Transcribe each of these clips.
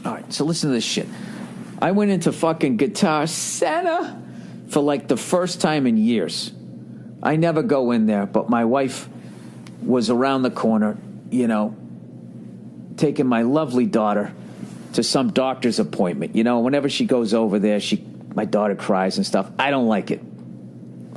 All right, so listen to this shit. I went into fucking Guitar Center for like the first time in years. I never go in there, but my wife was around the corner, you know, taking my lovely daughter to some doctor's appointment. You know, whenever she goes over there, my daughter cries and stuff. I don't like it.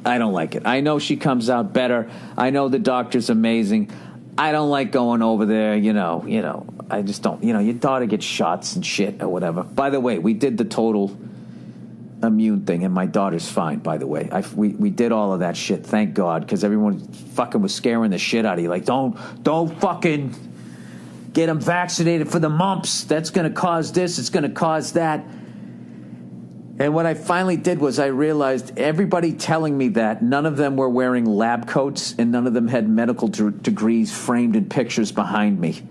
I know she comes out better. I know the doctor's amazing. I don't like going over there, you know. I just don't, your daughter gets shots and shit or whatever. By the way, we did the total immune thing, and my daughter's fine, by the way. We did all of that shit, thank God, because everyone fucking was scaring the shit out of you. Like, don't fucking get them vaccinated for the mumps. That's going to cause this. It's going to cause that. And what I finally did was I realized everybody telling me that, none of them were wearing lab coats and none of them had medical degrees framed in pictures behind me.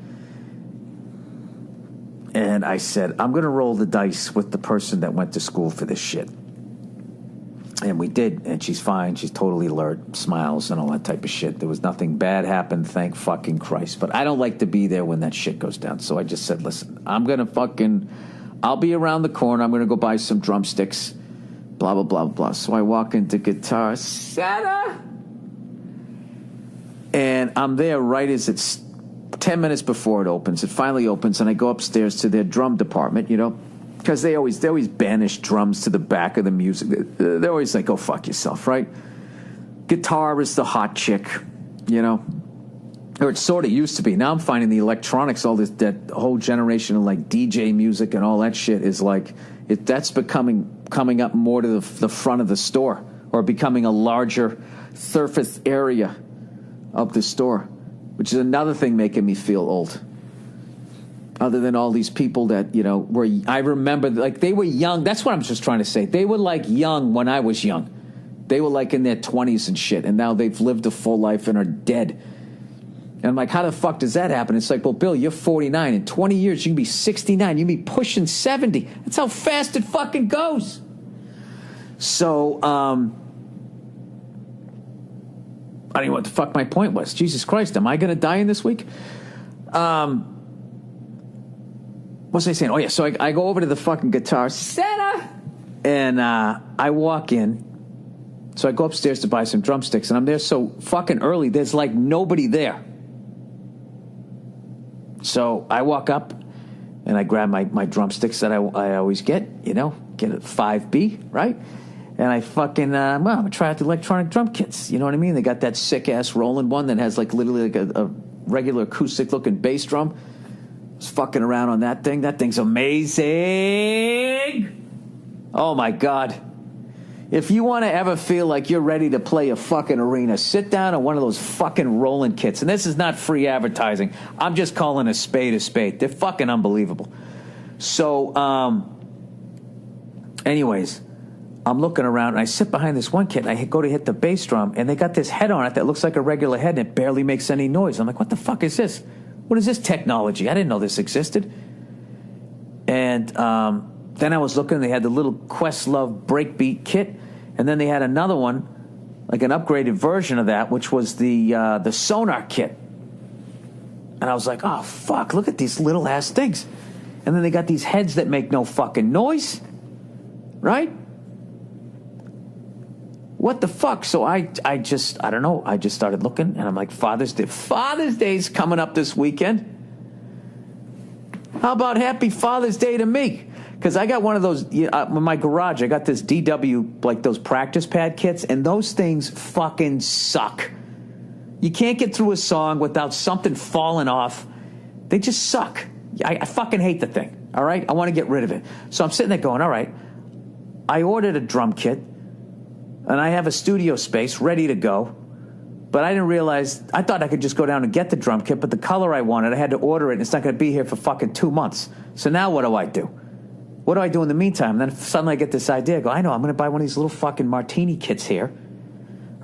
And I said, I'm going to roll the dice with the person that went to school for this shit. And we did, and she's fine. She's totally alert, smiles and all that type of shit. There was nothing bad happened, thank fucking Christ. But I don't like to be there when that shit goes down. So I just said, listen, I'll be around the corner. I'm going to go buy some drumsticks, blah, blah, blah, blah. So I walk into Guitar Center, and I'm there right as it's 10 minutes before it opens. It finally opens, and I go upstairs to their drum department, because they always banish drums to the back of the music. They're always like, go fuck yourself, right? Guitar is the hot chick, Or it sort of used to be. Now I'm finding the electronics, that whole generation of like DJ music and all that shit is like, that's coming up more to the front of the store, or becoming a larger surface area of the store, which is another thing making me feel old. Other than all these people that, I remember, like, they were young. That's what I'm just trying to say. They were like young when I was young. They were like in their 20s and shit, and now they've lived a full life and are dead. And I'm like, how the fuck does that happen? It's like, well, Bill, you're 49. In 20 years, you can be 69. You can be pushing 70. That's how fast it fucking goes. So, I don't know what the fuck my point was. Jesus Christ, am I going to die in this week? What was I saying? Oh, yeah, so I go over to the fucking Guitar Center, and I walk in. So I go upstairs to buy some drumsticks, and I'm there so fucking early, there's like nobody there. So I walk up, and I grab my drumsticks that I always get, get a 5B, right? And I fucking, I'm going to try out the electronic drum kits, you know what I mean? They got that sick-ass Roland one that has like literally like a regular acoustic-looking bass drum. I was fucking around on that thing. That thing's amazing. Oh, my God. If you want to ever feel like you're ready to play a fucking arena, sit down on one of those fucking Roland kits. And this is not free advertising. I'm just calling a spade a spade. They're fucking unbelievable. So, anyways, I'm looking around, and I sit behind this one kit, and I go to hit the bass drum, and they got this head on it that looks like a regular head, and it barely makes any noise. I'm like, what the fuck is this? What is this technology? I didn't know this existed. And then I was looking, and they had the little Questlove breakbeat kit, and then they had another one, like an upgraded version of that, which was the Sonar kit. And I was like, oh, fuck, look at these little ass things. And then they got these heads that make no fucking noise, right? What the fuck? So I don't know. I just started looking, and I'm like, Father's Day. Father's Day's coming up this weekend. How about Happy Father's Day to me? Because I got one of those, in my garage, I got this DW, like those practice pad kits, and those things fucking suck. You can't get through a song without something falling off. They just suck. I fucking hate the thing, all right? I want to get rid of it. So I'm sitting there going, all right, I ordered a drum kit, and I have a studio space ready to go, but I didn't realize, I thought I could just go down and get the drum kit, but the color I wanted, I had to order it, and it's not going to be here for fucking 2 months. So now what do? What do I do in the meantime? And then suddenly I get this idea. I go, I know, I'm going to buy one of these little fucking martini kits here.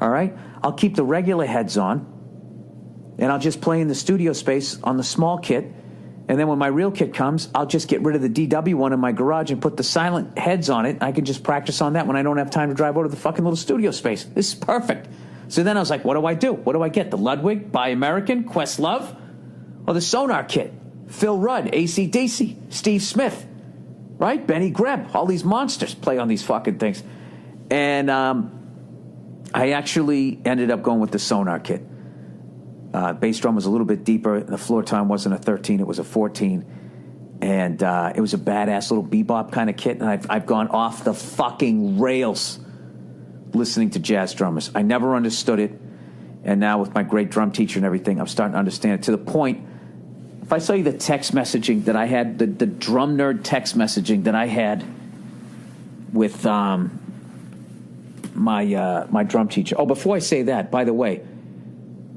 All right? I'll keep the regular heads on, and I'll just play in the studio space on the small kit. And then when my real kit comes, I'll just get rid of the DW one in my garage and put the silent heads on it. I can just practice on that when I don't have time to drive over to the fucking little studio space. This is perfect. So then I was like, what do I do? What do I get? The Ludwig, Buy American, Questlove, or the Sonar kit? Phil Rudd, AC/DC, Steve Smith, right? Benny Greb, all these monsters play on these fucking things. And I actually ended up going with the Sonar kit. Bass drum was a little bit deeper. The floor tom wasn't a 13, it was a 14. And it was a badass little bebop kind of kit. And I've gone off the fucking rails listening to jazz drummers. I never understood it. And now with my great drum teacher and everything, I'm starting to understand it to the point. If I saw you the text messaging that I had, the drum nerd text messaging that I had with my drum teacher. Oh, before I say that, by the way,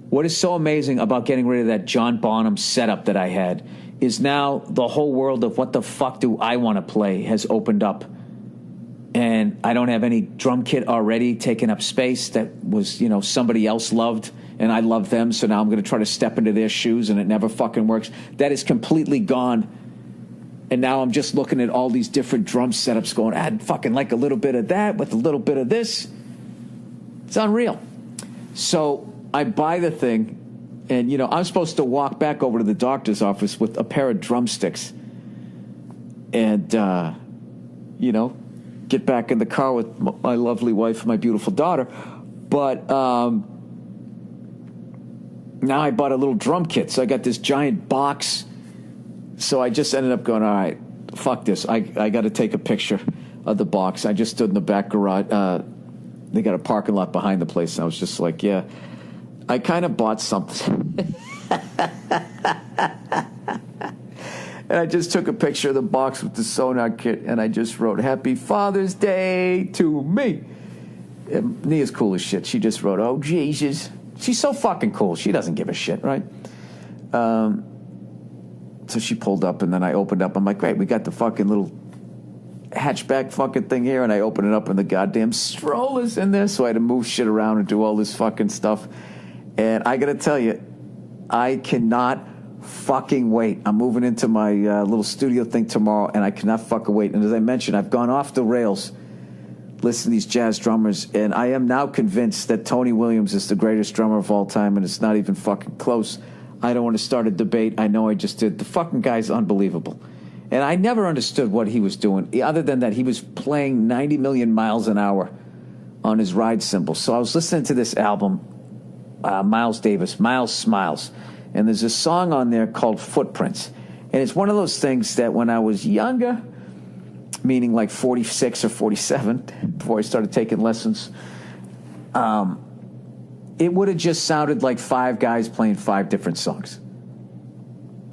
what is so amazing about getting rid of that John Bonham setup that I had is now the whole world of what the fuck do I want to play has opened up. And I don't have any drum kit already taking up space that was, somebody else loved, and I love them, so now I'm going to try to step into their shoes, and it never fucking works. That is completely gone. And now I'm just looking at all these different drum setups going, I'd fucking like a little bit of that with a little bit of this. It's unreal. So I buy the thing, and, I'm supposed to walk back over to the doctor's office with a pair of drumsticks and, get back in the car with my lovely wife and my beautiful daughter. But now I bought a little drum kit, so I got this giant box. So I just ended up going, all right, fuck this. I got to take a picture of the box. I just stood in the back garage. They got a parking lot behind the place, and I was just like, yeah, I kind of bought something. And I just took a picture of the box with the Sonar kit, and I just wrote, Happy Father's Day to me. And Nia's cool as shit. She just wrote, oh, Jesus. She's so fucking cool. She doesn't give a shit, right? So she pulled up, and then I opened up. I'm like, great, we got the fucking little hatchback fucking thing here, and I open it up, and the goddamn stroller's in there, so I had to move shit around and do all this fucking stuff. And I got to tell you, I cannot fucking wait. I'm moving into my little studio thing tomorrow, and I cannot fucking wait. And as I mentioned, I've gone off the rails listening to these jazz drummers, and I am now convinced that Tony Williams is the greatest drummer of all time, and it's not even fucking close. I don't want to start a debate. I know I just did. The fucking guy's unbelievable. And I never understood what he was doing, other than that he was playing 90 million miles an hour on his ride cymbal. So I was listening to this album, Miles Davis, Miles Smiles. And there's a song on there called Footprints. And it's one of those things that when I was younger, meaning like 46 or 47, before I started taking lessons, it would have just sounded like five guys playing five different songs.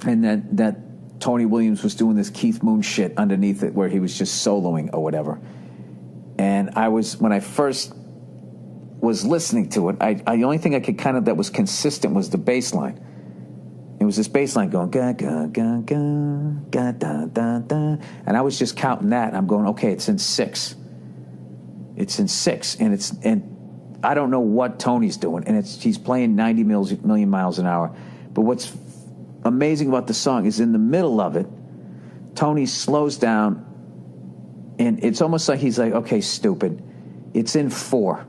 And then that Tony Williams was doing this Keith Moon shit underneath it where he was just soloing or whatever. And when I first was listening to it, the only thing I could that was consistent was the bass line. It was this bass line going, ga, ga, ga, ga, ga, da, da, da. And I was just counting that, and I'm going, okay, it's in 6. It's in 6, and I don't know what Tony's doing, and he's playing 90 million miles an hour. But what's amazing about the song is in the middle of it, Tony slows down, and it's almost like he's like, okay, stupid, it's in 4.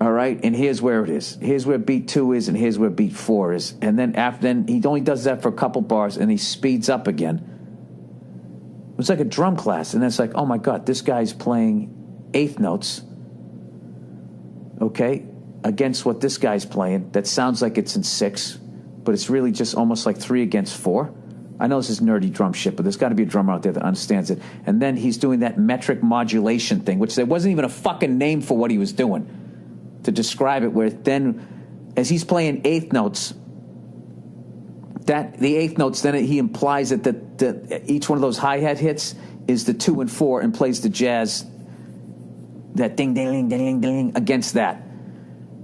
All right, and here's where it is. Here's where beat 2 is, and here's where beat 4 is. And then then he only does that for a couple bars, and he speeds up again. It was like a drum class, and then it's like, oh my God, this guy's playing eighth notes, okay, against what this guy's playing. That sounds like it's in 6, but it's really just almost like 3 against 4. I know this is nerdy drum shit, but there's got to be a drummer out there that understands it. And then he's doing that metric modulation thing, which there wasn't even a fucking name for what he was doing to describe it, where then as he's playing eighth notes, the eighth notes, then he implies that each one of those hi-hat hits is the 2 and 4 and plays the jazz, that ding, ding, ding, ding, ding, against that.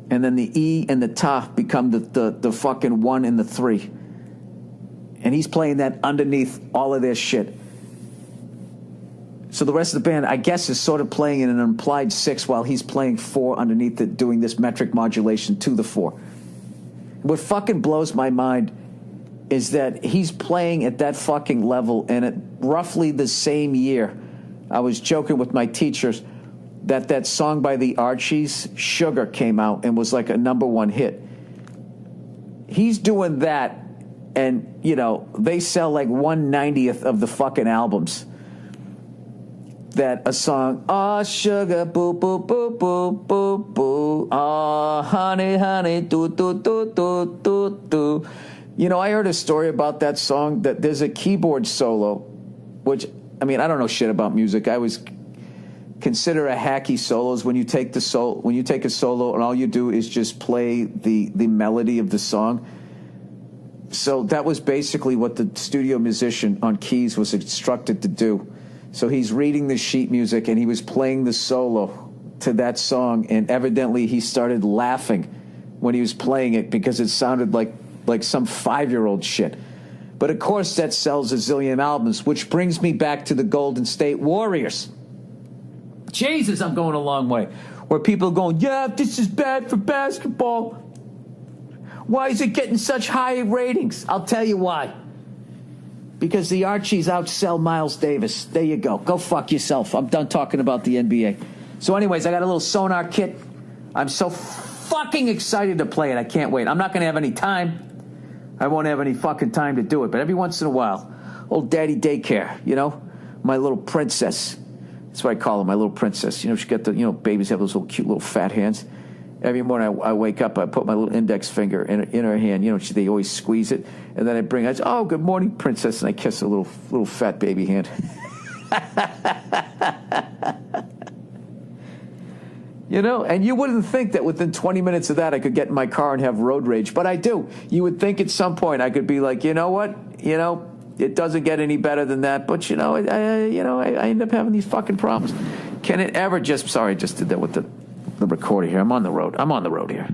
And then the E and the ta become the fucking 1 and the 3. And he's playing that underneath all of their shit. So the rest of the band, I guess, is sort of playing in an implied 6 while he's playing 4 underneath it, doing this metric modulation to the 4. What fucking blows my mind is that he's playing at that fucking level, and at roughly the same year, I was joking with my teachers that song by the Archies, Sugar, came out and was like a #1 hit. He's doing that And, they sell like 1/90th of the fucking albums. That a song, oh, sugar, boo, boo, boo, boo, boo, boo, oh, honey, honey, do, do, do, do, do, do. I heard a story about that song that there's a keyboard solo, which, I don't know shit about music. I always consider a hacky solos when you take a solo and all you do is just play the melody of the song. So that was basically what the studio musician on keys was instructed to do. So he's reading the sheet music and he was playing the solo to that song, and evidently he started laughing when he was playing it because it sounded like some 5-year-old shit. But of course that sells a zillion albums, which brings me back to the Golden State Warriors. Jesus, I'm going a long way. Where people are going, yeah, this is bad for basketball. Why is it getting such high ratings? I'll tell you why. Because the Archies outsell Miles Davis. There you go. Go fuck yourself. I'm done talking about the NBA. So anyways, I got a little sonar kit. I'm so fucking excited to play it. I can't wait. I'm not going to have any time. I won't have any fucking time to do it. But every once in a while, old daddy daycare, my little princess. That's what I call her, my little princess. She got the, babies have those little cute little fat hands. Every morning I wake up, I put my little index finger in her hand. They always squeeze it. And then I say, oh, good morning, princess. And I kiss her little fat baby hand. And you wouldn't think that within 20 minutes of that I could get in my car and have road rage. But I do. You would think at some point I could be like, you know what? It doesn't get any better than that. But, I end up having these fucking problems. Can it ever sorry, I just did that with the recorder here. I'm on the road here.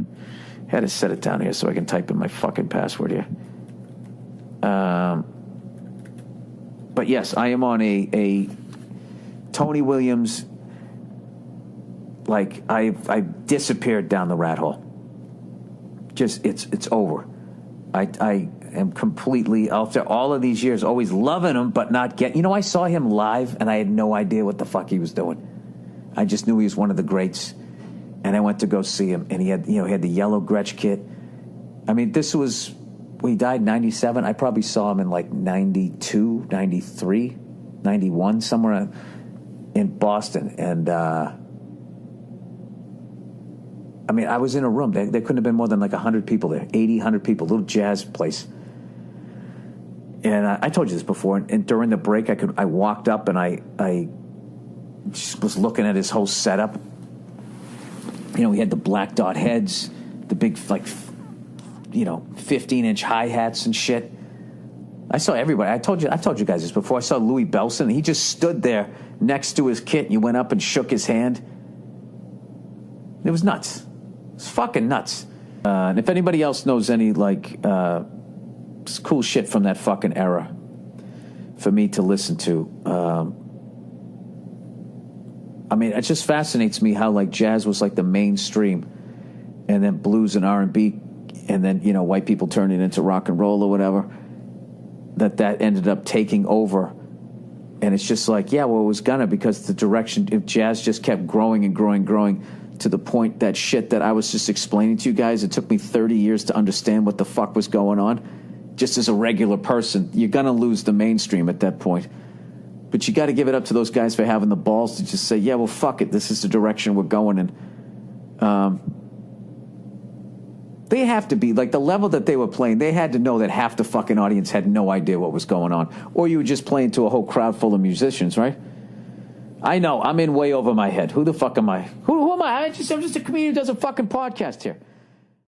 Had to set it down here so I can type in my fucking password here. But yes, I am on a Tony Williams. Like I've disappeared down the rat hole. Just it's over. I am completely, after all of these years, always loving him, but not getting. I saw him live, and I had no idea what the fuck he was doing. I just knew he was one of the greats, and I went to go see him, and he had the yellow Gretsch kit. This was, he died in 97. I probably saw him in like 92, 93, 91, somewhere in Boston, and I was in a room. There couldn't have been more than like 100 people there, 80, 100 people, little jazz place. And I told you this before, and during the break, I walked up and I just was looking at his whole setup. He had the black dot heads, the big, 15-inch hi-hats and shit. I saw everybody. I told you guys this before. I saw Louis Bellson. He just stood there next to his kit, and you went up and shook his hand. It was nuts. It's fucking nuts. And if anybody else knows any, cool shit from that fucking era for me to listen to, it just fascinates me how, jazz was, the mainstream, and then blues and R&B, and then, white people turned it into rock and roll or whatever, that ended up taking over. And it's just it was gonna, because the direction, if jazz just kept growing and growing and growing, to the point that shit that I was just explaining to you guys, it took me 30 years to understand what the fuck was going on. Just as a regular person, you're going to lose the mainstream at that point. But you got to give it up to those guys for having the balls to just say, yeah, well, fuck it. This is the direction we're going in. They have to be, the level that they were playing, they had to know that half the fucking audience had no idea what was going on. Or you were just playing to a whole crowd full of musicians, right? I know, I'm in way over my head. Who the fuck am I? Who am I? I'm just a comedian who does a fucking podcast here.